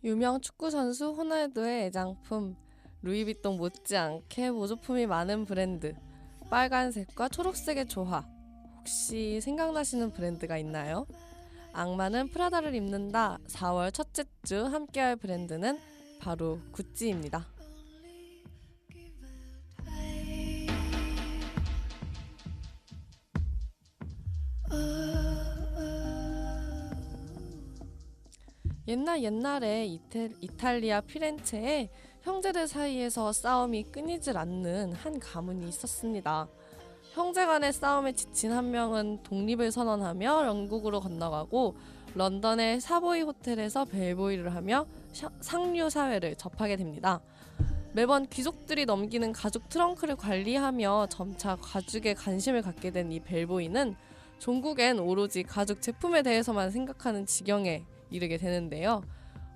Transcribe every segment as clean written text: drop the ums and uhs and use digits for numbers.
유명 축구선수 호날두의 애장품, 루이비통 못지않게 모조품이 많은 브랜드, 빨간색과 초록색의 조화. 혹시 생각나시는 브랜드가 있나요? 악마는 프라다를 입는다 4월 첫째 주 함께할 브랜드는 바로 구찌입니다. 옛날에 이탈리아 피렌체에 형제들 사이에서 싸움이 끊이질 않는 한 가문이 있었습니다. 형제 간의 싸움에 지친 한 명은 독립을 선언하며 영국으로 건너가고 런던의 사보이 호텔에서 벨보이를 하며 상류 사회를 접하게 됩니다. 매번 귀족들이 넘기는 가죽 트렁크를 관리하며 점차 가죽에 관심을 갖게 된 이 벨보이는 종국엔 오로지 가죽 제품에 대해서만 생각하는 지경에 이르게 되는데요.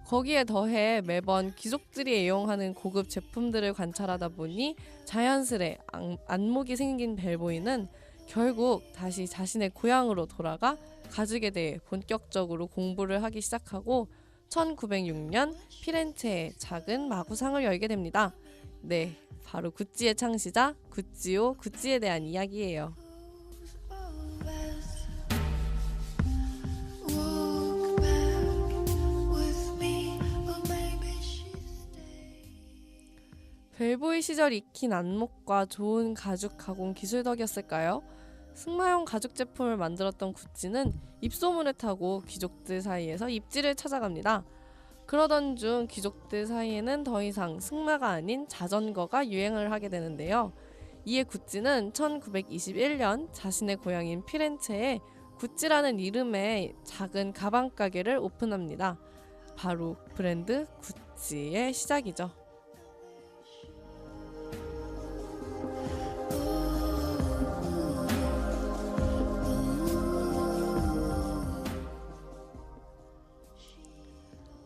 거기에 더해 매번 귀족들이 애용하는 고급 제품들을 관찰하다 보니 자연스레 안목이 생긴 벨보이는 결국 다시 자신의 고향으로 돌아가 가죽에 대해 본격적으로 공부를 하기 시작하고 1906년 피렌체에 작은 마구상을 열게 됩니다. 네, 바로 구찌의 창시자 구찌오 구찌에 대한 이야기예요. 벨보이 시절 익힌 안목과 좋은 가죽 가공 기술 덕이었을까요? 승마용 가죽 제품을 만들었던 구찌는 입소문을 타고 귀족들 사이에서 입지를 찾아갑니다. 그러던 중 귀족들 사이에는 더 이상 승마가 아닌 자전거가 유행을 하게 되는데요. 이에 구찌는 1921년 자신의 고향인 피렌체에 구찌라는 이름의 작은 가방 가게를 오픈합니다. 바로 브랜드 구찌의 시작이죠.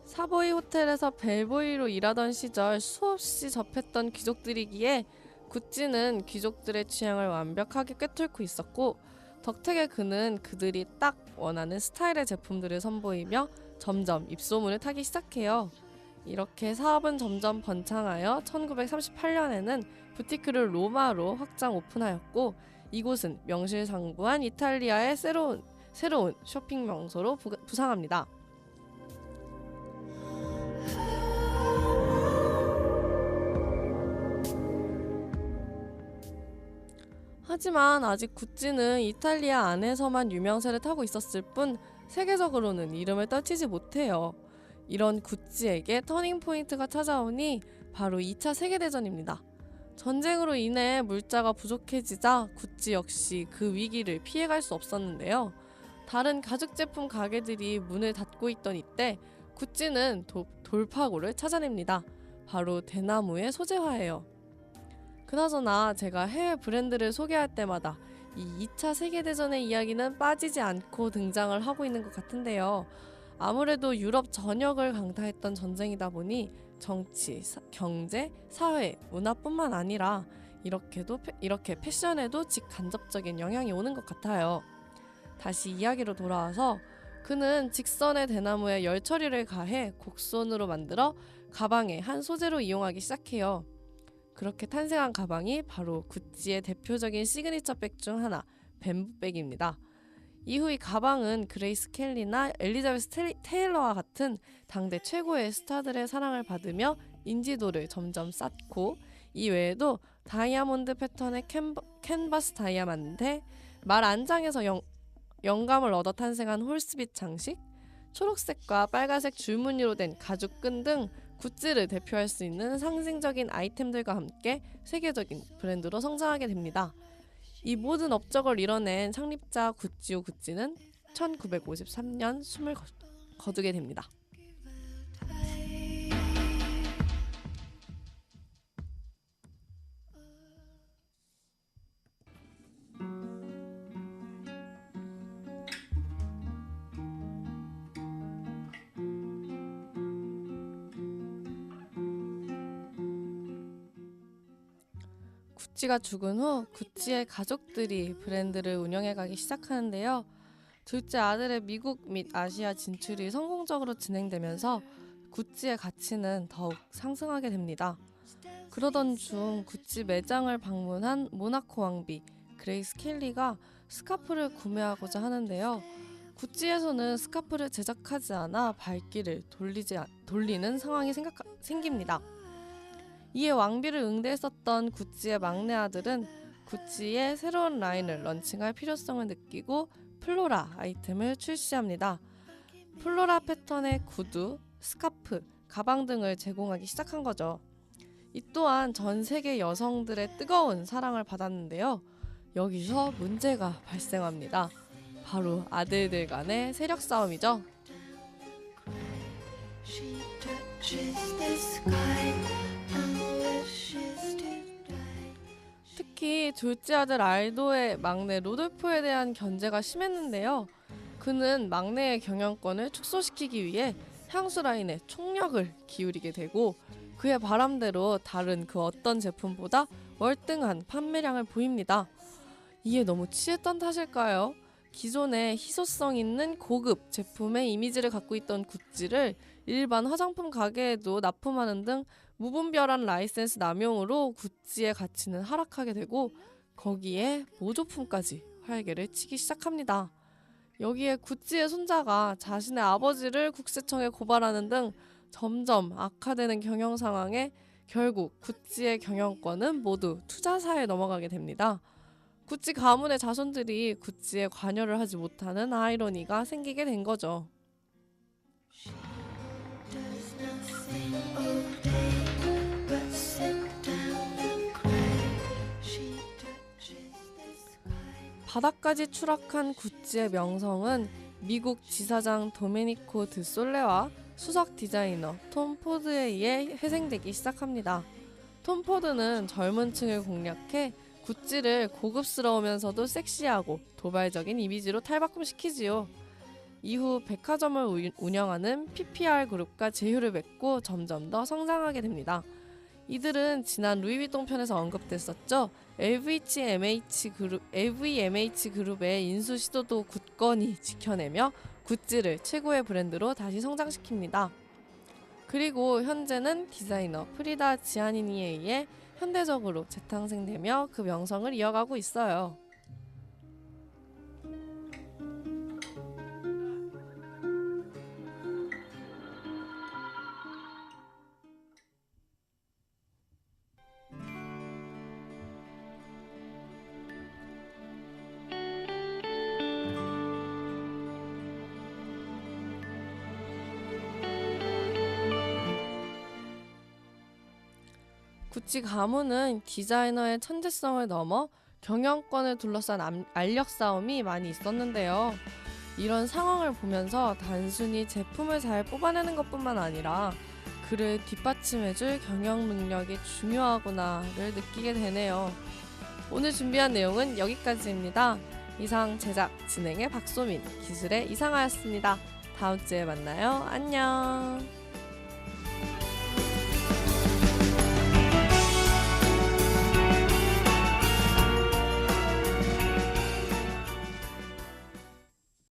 사보이 호텔에서 벨보이로 일하던 시절 수없이 접했던 귀족들이기에 구찌는 귀족들의 취향을 완벽하게 꿰뚫고 있었고 덕택에 그는 그들이 딱 원하는 스타일의 제품들을 선보이며 점점 입소문을 타기 시작해요. 이렇게 사업은 점점 번창하여 1938년에는 부티크를 로마로 확장 오픈하였고 이곳은 명실상부한 이탈리아의 새로운 쇼핑 명소로 부상합니다. 하지만 아직 구찌는 이탈리아 안에서만 유명세를 타고 있었을 뿐 세계적으로는 이름을 떨치지 못해요. 이런 구찌에게 터닝 포인트가 찾아오니 바로 2차 세계대전입니다. 전쟁으로 인해 물자가 부족해지자 구찌 역시 그 위기를 피해갈 수 없었는데요. 다른 가죽 제품 가게들이 문을 닫고 있던 이때 구찌는 돌파구를 찾아냅니다. 바로 대나무의 소재화예요. 그나저나 제가 해외 브랜드를 소개할 때마다 이 2차 세계대전의 이야기는 빠지지 않고 등장을 하고 있는 것 같은데요. 아무래도 유럽 전역을 강타했던 전쟁이다 보니 정치, 경제, 사회, 문화뿐만 아니라 이렇게 패션에도 직간접적인 영향이 오는 것 같아요. 다시 이야기로 돌아와서 그는 직선의 대나무에 열 처리를 가해 곡선으로 만들어 가방의 한 소재로 이용하기 시작해요. 그렇게 탄생한 가방이 바로 구찌의 대표적인 시그니처 백 중 하나, 뱀부백입니다. 이후 이 가방은 그레이스 켈리나 엘리자베스 테일러와 같은 당대 최고의 스타들의 사랑을 받으며 인지도를 점점 쌓고 이 외에도 다이아몬드 패턴의 캔버스 다이아몬드, 말 안장에서 영감을 얻어 탄생한 홀스빗 장식, 초록색과 빨간색 줄무늬로 된 가죽끈 등 구찌를 대표할 수 있는 상징적인 아이템들과 함께 세계적인 브랜드로 성장하게 됩니다. 이 모든 업적을 이뤄낸 창립자 구찌오 구찌는 1953년 숨을 거두게 됩니다. 구찌가 죽은 후 구찌의 가족들이 브랜드를 운영해가기 시작하는데요. 둘째 아들의 미국 및 아시아 진출이 성공적으로 진행되면서 구찌의 가치는 더욱 상승하게 됩니다. 그러던 중 구찌 매장을 방문한 모나코 왕비 그레이스 켈리가 스카프를 구매하고자 하는데요. 구찌에서는 스카프를 제작하지 않아 발길을 돌리는 상황이 생깁니다. 이에 왕비를 응대했었던 구찌의 막내 아들은 구찌의 새로운 라인을 런칭할 필요성을 느끼고 플로라 아이템을 출시합니다. 플로라 패턴의 구두, 스카프, 가방 등을 제공하기 시작한 거죠. 이 또한 전 세계 여성들의 뜨거운 사랑을 받았는데요. 여기서 문제가 발생합니다. 바로 아들들 간의 세력 싸움이죠. 특히 둘째 아들 알도의 막내 로돌포에 대한 견제가 심했는데요. 그는 막내의 경영권을 축소시키기 위해 향수 라인에 총력을 기울이게 되고 그의 바람대로 다른 그 어떤 제품보다 월등한 판매량을 보입니다. 이에 너무 취했던 탓일까요? 기존에 희소성 있는 고급 제품의 이미지를 갖고 있던 구찌를 일반 화장품 가게에도 납품하는 등 무분별한 라이센스 남용으로 구찌의 가치는 하락하게 되고 거기에 모조품까지 활개를 치기 시작합니다. 여기에 구찌의 손자가 자신의 아버지를 국세청에 고발하는 등 점점 악화되는 경영 상황에 결국 구찌의 경영권은 모두 투자사에 넘어가게 됩니다. 구찌 가문의 자손들이 구찌에 관여를 하지 못하는 아이러니가 생기게 된 거죠. 바닥까지 추락한 구찌의 명성은 미국 지사장 도메니코 드 솔레와 수석 디자이너 톰 포드에 의해 회생되기 시작합니다. 톰 포드는 젊은 층을 공략해 구찌를 고급스러우면서도 섹시하고 도발적인 이미지로 탈바꿈시키지요. 이후 백화점을 운영하는 PPR 그룹과 제휴를 맺고 점점 더 성장하게 됩니다. 이들은 지난 루이비통 편에서 언급됐었죠. LVMH 그룹의 인수 시도도 굳건히 지켜내며 구찌를 최고의 브랜드로 다시 성장시킵니다. 그리고 현재는 디자이너 프리다 지아니니에 의해 현대적으로 재탄생되며 그 명성을 이어가고 있어요. 구찌 가문은 디자이너의 천재성을 넘어 경영권을 둘러싼 알력 싸움이 많이 있었는데요. 이런 상황을 보면서 단순히 제품을 잘 뽑아내는 것뿐만 아니라 그를 뒷받침해줄 경영 능력이 중요하구나를 느끼게 되네요. 오늘 준비한 내용은 여기까지입니다. 이상 제작 진행의 박소민, 기술의 이상하였습니다. 다음 주에 만나요. 안녕.